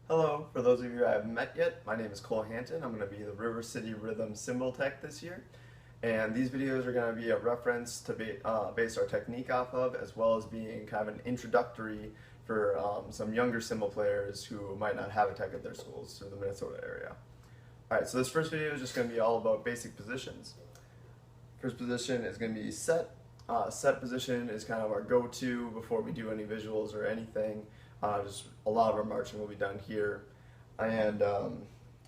Hello, for those of you I haven't met yet, my name is Cole Hanton. I'm going to be the River City Rhythm Cymbal Tech this year. And these videos are going to be a reference to base our technique off of, as well as being kind of an introductory for some younger cymbal players who might not have a tech at their schools through the Minnesota area. Alright, so this first video is just going to be all about basic positions. First position is going to be set. Set position is kind of our go-to before we do any visuals or anything. Just a lot of our marching will be done here. And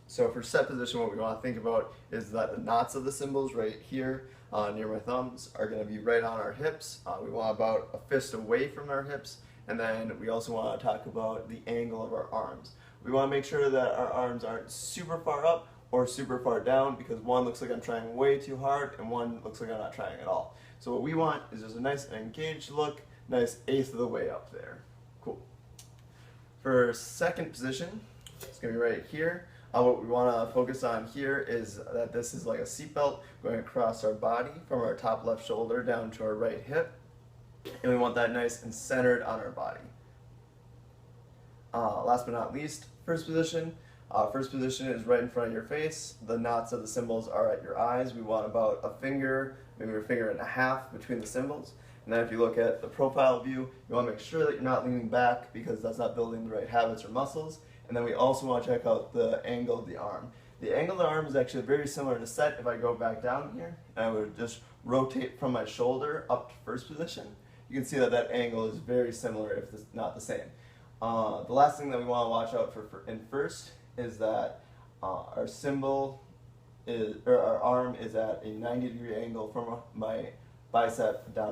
so for set position, what we want to think about is that the knots of the cymbals right here near my thumbs are going to be right on our hips. We want about a fist away from our hips, and then we also want to talk about the angle of our arms. We want to make sure that our arms aren't super far up or super far down, because one looks like I'm trying way too hard and one looks like I'm not trying at all. So what we want is just a nice engaged look, nice eighth of the way up there. Cool. For second position, it's going to be right here. What we want to focus on here is that this is like a seatbelt going across our body from our top left shoulder down to our right hip. And we want that nice and centered on our body. Last but not least, first position. First position is right in front of your face. The knots of the cymbals are at your eyes. We want about a finger, maybe a finger and a half between the cymbals. And then if you look at the profile view, you want to make sure that you're not leaning back, because that's not building the right habits or muscles. And then we also want to check out the angle of the arm. The angle of the arm is actually very similar to set. If I go back down here and I would just rotate from my shoulder up to first position, you can see that that angle is very similar, if it's not the same. The last thing that we want to watch out for in first is that our our arm is at a 90-degree angle from my bicep down